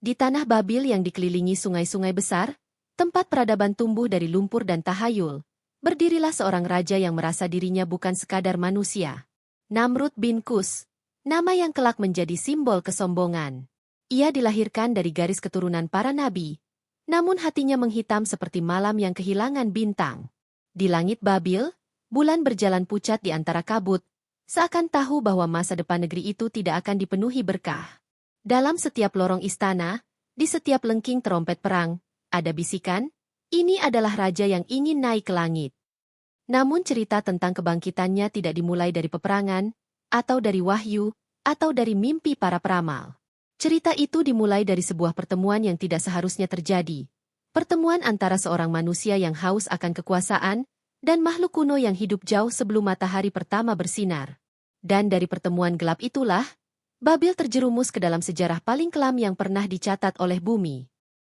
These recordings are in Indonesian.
Di tanah Babil yang dikelilingi sungai-sungai besar, tempat peradaban tumbuh dari lumpur dan tahayul, berdirilah seorang raja yang merasa dirinya bukan sekadar manusia. Namrud bin Kus, nama yang kelak menjadi simbol kesombongan. Ia dilahirkan dari garis keturunan para nabi, namun hatinya menghitam seperti malam yang kehilangan bintang. Di langit Babil, bulan berjalan pucat di antara kabut, seakan tahu bahwa masa depan negeri itu tidak akan dipenuhi berkah. Dalam setiap lorong istana, di setiap lengking trompet perang, ada bisikan, ini adalah raja yang ingin naik ke langit. Namun cerita tentang kebangkitannya tidak dimulai dari peperangan, atau dari wahyu, atau dari mimpi para peramal. Cerita itu dimulai dari sebuah pertemuan yang tidak seharusnya terjadi. Pertemuan antara seorang manusia yang haus akan kekuasaan, dan makhluk kuno yang hidup jauh sebelum matahari pertama bersinar. Dan dari pertemuan gelap itulah, Babil terjerumus ke dalam sejarah paling kelam yang pernah dicatat oleh bumi.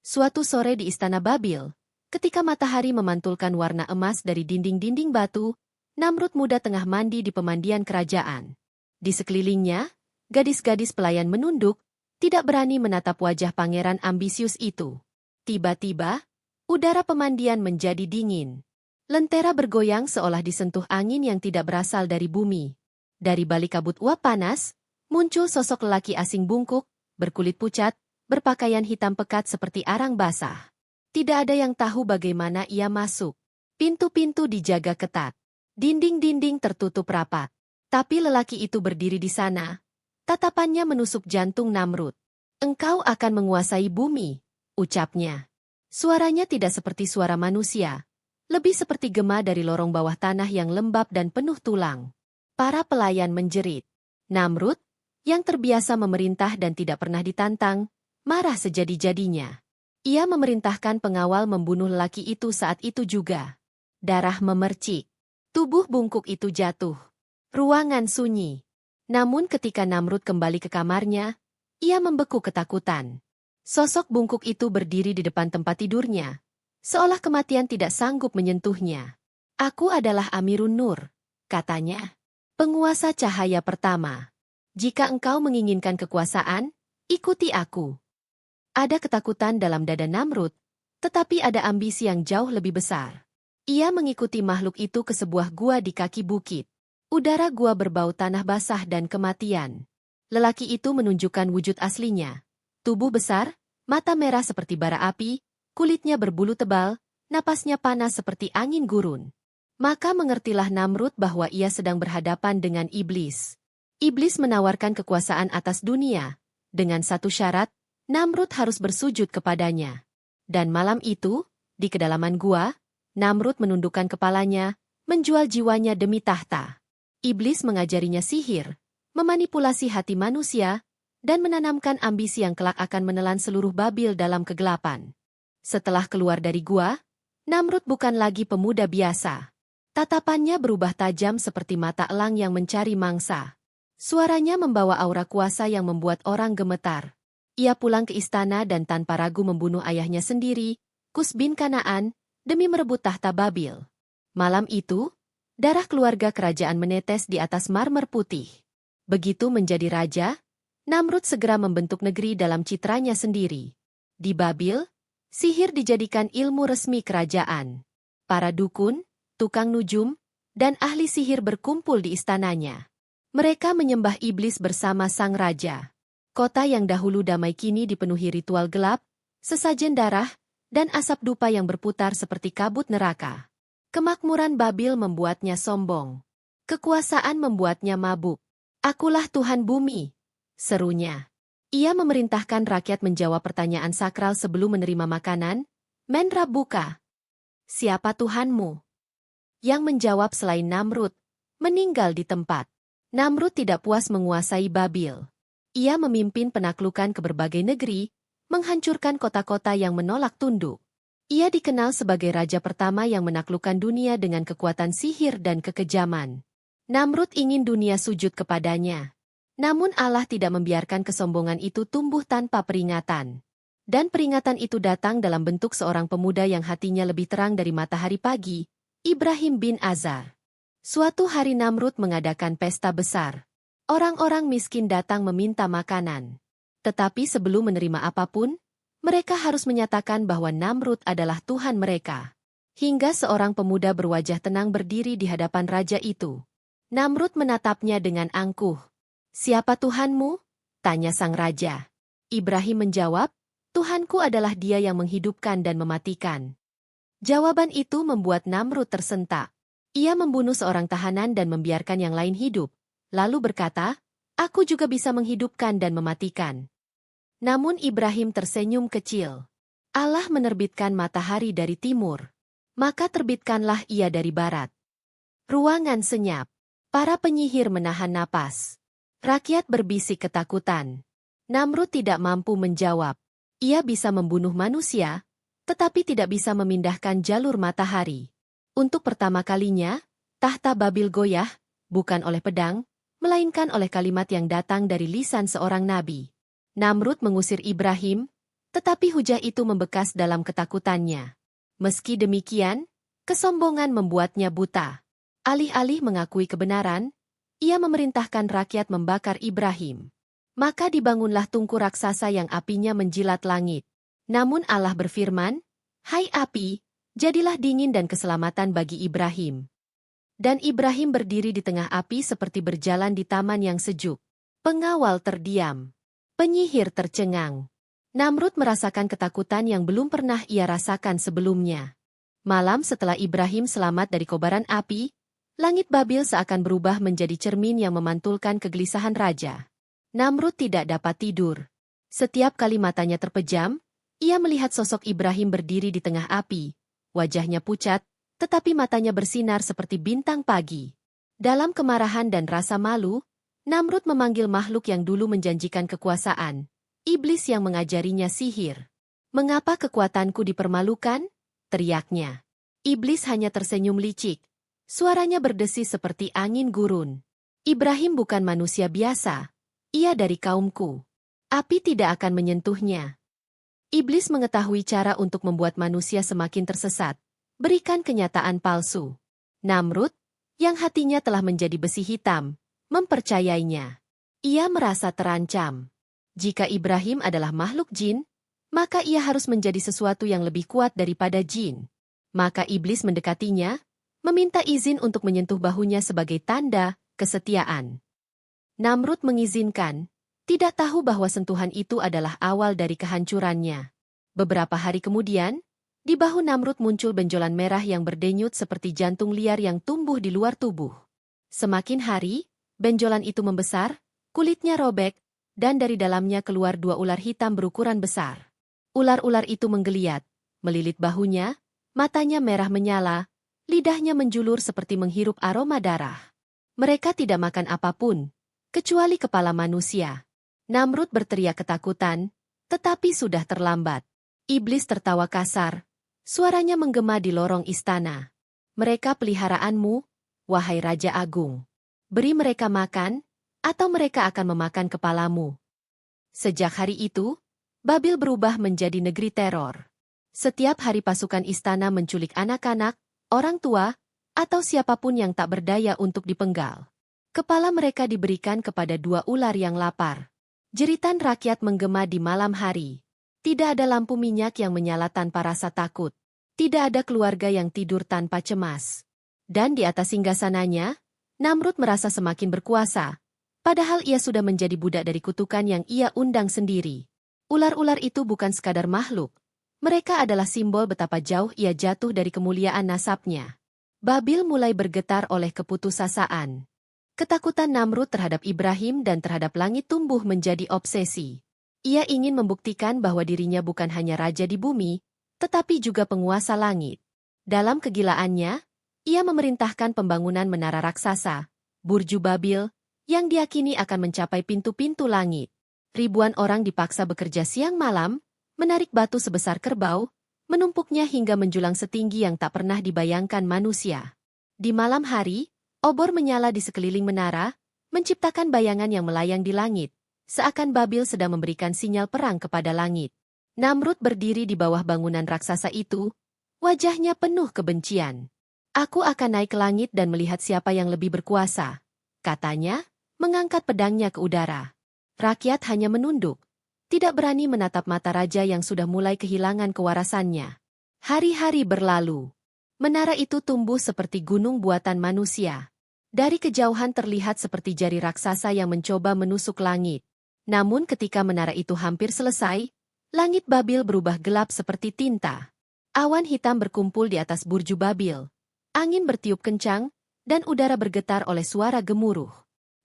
Suatu sore di istana Babil, ketika matahari memantulkan warna emas dari dinding-dinding batu, Namrud muda tengah mandi di pemandian kerajaan. Di sekelilingnya, gadis-gadis pelayan menunduk, tidak berani menatap wajah pangeran ambisius itu. Tiba-tiba, udara pemandian menjadi dingin. Lentera bergoyang seolah disentuh angin yang tidak berasal dari bumi. Dari balik kabut uap panas, muncul sosok lelaki asing bungkuk, berkulit pucat, berpakaian hitam pekat seperti arang basah. Tidak ada yang tahu bagaimana ia masuk. Pintu-pintu dijaga ketat. Dinding-dinding tertutup rapat. Tapi lelaki itu berdiri di sana. Tatapannya menusuk jantung Namrud. "Engkau akan menguasai bumi," ucapnya. Suaranya tidak seperti suara manusia. Lebih seperti gema dari lorong bawah tanah yang lembab dan penuh tulang. Para pelayan menjerit. Namrud, yang terbiasa memerintah dan tidak pernah ditantang, marah sejadi-jadinya. Ia memerintahkan pengawal membunuh lelaki itu saat itu juga. Darah memercik. Tubuh bungkuk itu jatuh. Ruangan sunyi. Namun ketika Namrud kembali ke kamarnya, ia membeku ketakutan. Sosok bungkuk itu berdiri di depan tempat tidurnya, seolah kematian tidak sanggup menyentuhnya. "Aku adalah Amirun Nur," katanya. "Penguasa cahaya pertama. Jika engkau menginginkan kekuasaan, ikuti aku." Ada ketakutan dalam dada Namrud, tetapi ada ambisi yang jauh lebih besar. Ia mengikuti makhluk itu ke sebuah gua di kaki bukit. Udara gua berbau tanah basah dan kematian. Lelaki itu menunjukkan wujud aslinya. Tubuh besar, mata merah seperti bara api, kulitnya berbulu tebal, napasnya panas seperti angin gurun. Maka mengertilah Namrud bahwa ia sedang berhadapan dengan iblis. Iblis menawarkan kekuasaan atas dunia. Dengan satu syarat, Namrud harus bersujud kepadanya. Dan malam itu, di kedalaman gua, Namrud menundukkan kepalanya, menjual jiwanya demi tahta. Iblis mengajarinya sihir, memanipulasi hati manusia, dan menanamkan ambisi yang kelak akan menelan seluruh Babil dalam kegelapan. Setelah keluar dari gua, Namrud bukan lagi pemuda biasa. Tatapannya berubah tajam seperti mata elang yang mencari mangsa. Suaranya membawa aura kuasa yang membuat orang gemetar. Ia pulang ke istana dan tanpa ragu membunuh ayahnya sendiri, Kus bin Kanaan, demi merebut tahta Babil. Malam itu, darah keluarga kerajaan menetes di atas marmer putih. Begitu menjadi raja, Namrud segera membentuk negeri dalam citranya sendiri. Di Babil, sihir dijadikan ilmu resmi kerajaan. Para dukun, tukang nujum, dan ahli sihir berkumpul di istananya. Mereka menyembah iblis bersama sang raja. Kota yang dahulu damai kini dipenuhi ritual gelap, sesajen darah, dan asap dupa yang berputar seperti kabut neraka. Kemakmuran Babil membuatnya sombong. Kekuasaan membuatnya mabuk. "Akulah Tuhan bumi," serunya. Ia memerintahkan rakyat menjawab pertanyaan sakral sebelum menerima makanan. "Men Rabbuka?" "Siapa Tuhanmu?" Yang menjawab selain Namrud, meninggal di tempat. Namrud tidak puas menguasai Babil. Ia memimpin penaklukan ke berbagai negeri, menghancurkan kota-kota yang menolak tunduk. Ia dikenal sebagai raja pertama yang menaklukkan dunia dengan kekuatan sihir dan kekejaman. Namrud ingin dunia sujud kepadanya. Namun Allah tidak membiarkan kesombongan itu tumbuh tanpa peringatan. Dan peringatan itu datang dalam bentuk seorang pemuda yang hatinya lebih terang dari matahari pagi, Ibrahim bin Azar. Suatu hari Namrud mengadakan pesta besar. Orang-orang miskin datang meminta makanan. Tetapi sebelum menerima apapun, mereka harus menyatakan bahwa Namrud adalah Tuhan mereka. Hingga seorang pemuda berwajah tenang berdiri di hadapan raja itu. Namrud menatapnya dengan angkuh. "Siapa Tuhanmu?" tanya sang raja. Ibrahim menjawab, "Tuhanku adalah Dia yang menghidupkan dan mematikan." Jawaban itu membuat Namrud tersentak. Ia membunuh seorang tahanan dan membiarkan yang lain hidup, lalu berkata, "Aku juga bisa menghidupkan dan mematikan." Namun Ibrahim tersenyum kecil. "Allah menerbitkan matahari dari timur, maka terbitkanlah ia dari barat." Ruangan senyap. Para penyihir menahan napas. Rakyat berbisik ketakutan. Namrud tidak mampu menjawab. Ia bisa membunuh manusia, tetapi tidak bisa memindahkan jalur matahari. Untuk pertama kalinya, tahta Babil goyah, bukan oleh pedang, melainkan oleh kalimat yang datang dari lisan seorang nabi. Namrud mengusir Ibrahim, tetapi hujah itu membekas dalam ketakutannya. Meski demikian, kesombongan membuatnya buta. Alih-alih mengakui kebenaran, ia memerintahkan rakyat membakar Ibrahim. Maka dibangunlah tungku raksasa yang apinya menjilat langit. Namun Allah berfirman, "Hai api, jadilah dingin dan keselamatan bagi Ibrahim." Dan Ibrahim berdiri di tengah api seperti berjalan di taman yang sejuk. Pengawal terdiam. Penyihir tercengang. Namrud merasakan ketakutan yang belum pernah ia rasakan sebelumnya. Malam setelah Ibrahim selamat dari kobaran api, langit Babil seakan berubah menjadi cermin yang memantulkan kegelisahan raja. Namrud tidak dapat tidur. Setiap kali matanya terpejam, ia melihat sosok Ibrahim berdiri di tengah api. Wajahnya pucat, tetapi matanya bersinar seperti bintang pagi. Dalam kemarahan dan rasa malu, Namrud memanggil makhluk yang dulu menjanjikan kekuasaan, iblis yang mengajarinya sihir. "Mengapa kekuatanku dipermalukan?" teriaknya. Iblis hanya tersenyum licik. Suaranya berdesi seperti angin gurun. "Ibrahim bukan manusia biasa. Ia dari kaumku. Api tidak akan menyentuhnya." Iblis mengetahui cara untuk membuat manusia semakin tersesat. Berikan kenyataan palsu. Namrud, yang hatinya telah menjadi besi hitam, mempercayainya. Ia merasa terancam. Jika Ibrahim adalah makhluk jin, maka ia harus menjadi sesuatu yang lebih kuat daripada jin. Maka iblis mendekatinya, meminta izin untuk menyentuh bahunya sebagai tanda kesetiaan. Namrud mengizinkan, tidak tahu bahwa sentuhan itu adalah awal dari kehancurannya. Beberapa hari kemudian, di bahu Namrud muncul benjolan merah yang berdenyut seperti jantung liar yang tumbuh di luar tubuh. Semakin hari, benjolan itu membesar, kulitnya robek, dan dari dalamnya keluar 2 ular hitam berukuran besar. Ular-ular itu menggeliat, melilit bahunya, matanya merah menyala, lidahnya menjulur seperti menghirup aroma darah. Mereka tidak makan apapun, kecuali kepala manusia. Namrud berteriak ketakutan, tetapi sudah terlambat. Iblis tertawa kasar. Suaranya menggema di lorong istana. "Mereka peliharaanmu, wahai Raja Agung. Beri mereka makan, atau mereka akan memakan kepalamu." Sejak hari itu, Babil berubah menjadi negeri teror. Setiap hari pasukan istana menculik anak-anak, orang tua, atau siapapun yang tak berdaya untuk dipenggal. Kepala mereka diberikan kepada 2 ular yang lapar. Jeritan rakyat menggema di malam hari. Tidak ada lampu minyak yang menyala tanpa rasa takut. Tidak ada keluarga yang tidur tanpa cemas. Dan di atas singgasananya, Namrud merasa semakin berkuasa. Padahal ia sudah menjadi budak dari kutukan yang ia undang sendiri. Ular-ular itu bukan sekadar makhluk. Mereka adalah simbol betapa jauh ia jatuh dari kemuliaan nasabnya. Babil mulai bergetar oleh keputusasaan. Ketakutan Namrud terhadap Ibrahim dan terhadap langit tumbuh menjadi obsesi. Ia ingin membuktikan bahwa dirinya bukan hanya raja di bumi, tetapi juga penguasa langit. Dalam kegilaannya, ia memerintahkan pembangunan menara raksasa, Burju Babil, yang diyakini akan mencapai pintu-pintu langit. Ribuan orang dipaksa bekerja siang malam, menarik batu sebesar kerbau, menumpuknya hingga menjulang setinggi yang tak pernah dibayangkan manusia. Di malam hari, obor menyala di sekeliling menara, menciptakan bayangan yang melayang di langit, seakan Babil sedang memberikan sinyal perang kepada langit. Namrud berdiri di bawah bangunan raksasa itu, wajahnya penuh kebencian. "Aku akan naik ke langit dan melihat siapa yang lebih berkuasa," katanya, mengangkat pedangnya ke udara. Rakyat hanya menunduk. tidak berani menatap mata raja yang sudah mulai kehilangan kewarasannya. Hari-hari berlalu. Menara itu tumbuh seperti gunung buatan manusia. Dari kejauhan terlihat seperti jari raksasa yang mencoba menusuk langit. Namun ketika menara itu hampir selesai, langit Babil berubah gelap seperti tinta. Awan hitam berkumpul di atas burju Babil. Angin bertiup kencang, dan udara bergetar oleh suara gemuruh.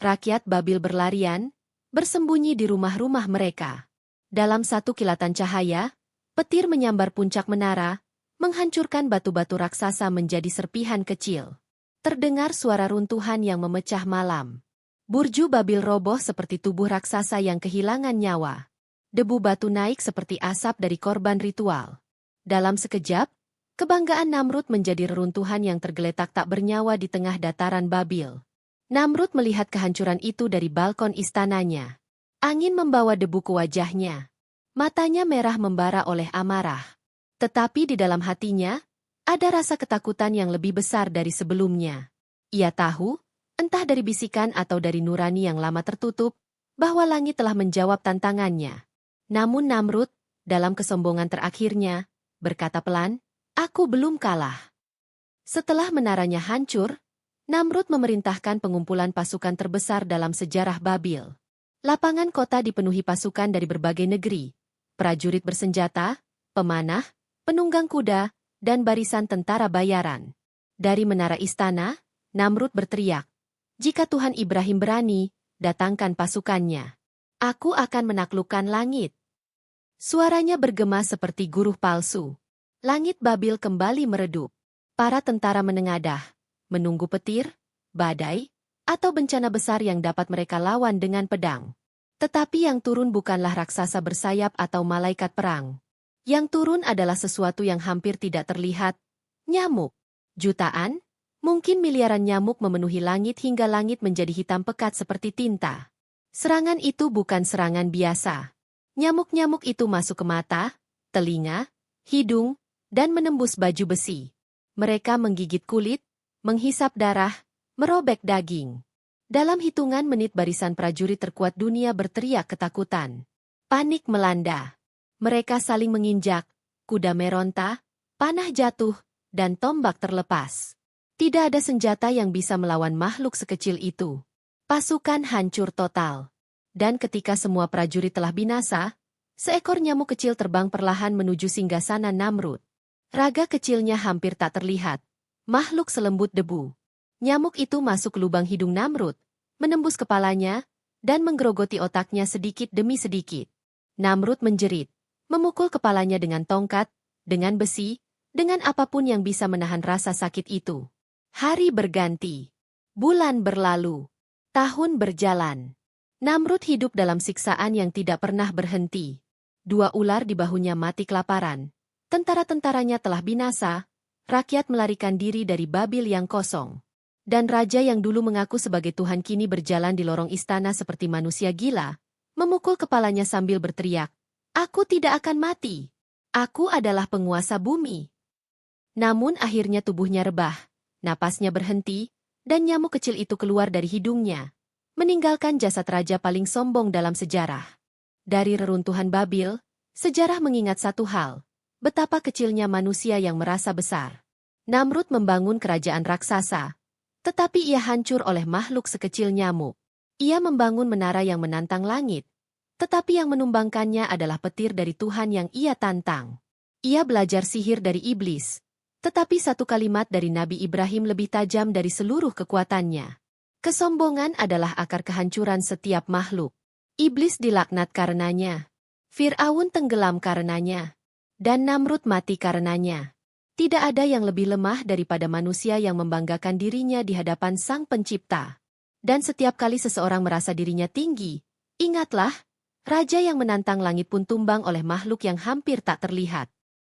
Rakyat Babil berlarian, bersembunyi di rumah-rumah mereka. Dalam satu kilatan cahaya, petir menyambar puncak menara, menghancurkan batu-batu raksasa menjadi serpihan kecil. Terdengar suara runtuhan yang memecah malam. Burju Babil roboh seperti tubuh raksasa yang kehilangan nyawa. Debu batu naik seperti asap dari korban ritual. Dalam sekejap, kebanggaan Namrud menjadi reruntuhan yang tergeletak tak bernyawa di tengah dataran Babil. Namrud melihat kehancuran itu dari balkon istananya. Angin membawa debu ke wajahnya. Matanya merah membara oleh amarah. Tetapi di dalam hatinya, ada rasa ketakutan yang lebih besar dari sebelumnya. Ia tahu, entah dari bisikan atau dari nurani yang lama tertutup, bahwa langit telah menjawab tantangannya. Namun Namrud, dalam kesombongan terakhirnya, berkata pelan, "Aku belum kalah." Setelah menaranya hancur, Namrud memerintahkan pengumpulan pasukan terbesar dalam sejarah Babil. Lapangan kota dipenuhi pasukan dari berbagai negeri, prajurit bersenjata, pemanah, penunggang kuda, dan barisan tentara bayaran. Dari menara istana, Namrud berteriak, "Jika Tuhan Ibrahim berani, datangkan pasukannya. Aku akan menaklukkan langit." Suaranya bergema seperti guruh palsu. Langit Babil kembali meredup. Para tentara menengadah, menunggu petir, badai, atau bencana besar yang dapat mereka lawan dengan pedang. Tetapi yang turun bukanlah raksasa bersayap atau malaikat perang. Yang turun adalah sesuatu yang hampir tidak terlihat, nyamuk. Jutaan, mungkin miliaran nyamuk memenuhi langit hingga langit menjadi hitam pekat seperti tinta. Serangan itu bukan serangan biasa. Nyamuk-nyamuk itu masuk ke mata, telinga, hidung, dan menembus baju besi. Mereka menggigit kulit, menghisap darah, merobek daging. Dalam hitungan menit barisan prajurit terkuat dunia berteriak ketakutan. Panik melanda. Mereka saling menginjak, kuda meronta, panah jatuh, dan tombak terlepas. Tidak ada senjata yang bisa melawan makhluk sekecil itu. Pasukan hancur total. Dan ketika semua prajurit telah binasa, seekor nyamuk kecil terbang perlahan menuju singgasana Namrud. Raga kecilnya hampir tak terlihat. Makhluk selembut debu. Nyamuk itu masuk ke lubang hidung Namrud, menembus kepalanya, dan menggerogoti otaknya sedikit demi sedikit. Namrud menjerit, memukul kepalanya dengan tongkat, dengan besi, dengan apapun yang bisa menahan rasa sakit itu. Hari berganti. Bulan berlalu. Tahun berjalan. Namrud hidup dalam siksaan yang tidak pernah berhenti. 2 ular di bahunya mati kelaparan. Tentara-tentaranya telah binasa. Rakyat melarikan diri dari Babil yang kosong. Dan raja yang dulu mengaku sebagai Tuhan kini berjalan di lorong istana seperti manusia gila, memukul kepalanya sambil berteriak, "Aku tidak akan mati. Aku adalah penguasa bumi." Namun akhirnya tubuhnya rebah, napasnya berhenti, dan nyamuk kecil itu keluar dari hidungnya, meninggalkan jasad raja paling sombong dalam sejarah. Dari reruntuhan Babil, sejarah mengingat satu hal. Betapa kecilnya manusia yang merasa besar. Namrud membangun kerajaan raksasa, tetapi ia hancur oleh makhluk sekecil nyamuk. Ia membangun menara yang menantang langit, tetapi yang menumbangkannya adalah petir dari Tuhan yang ia tantang. Ia belajar sihir dari iblis, tetapi satu kalimat dari Nabi Ibrahim lebih tajam dari seluruh kekuatannya. Kesombongan adalah akar kehancuran setiap makhluk. Iblis dilaknat karenanya. Fir'aun tenggelam karenanya. Dan Namrud mati karenanya. Tidak ada yang lebih lemah daripada manusia yang membanggakan dirinya di hadapan Sang Pencipta. Dan setiap kali seseorang merasa dirinya tinggi, ingatlah, raja yang menantang langit pun tumbang oleh makhluk yang hampir tak terlihat.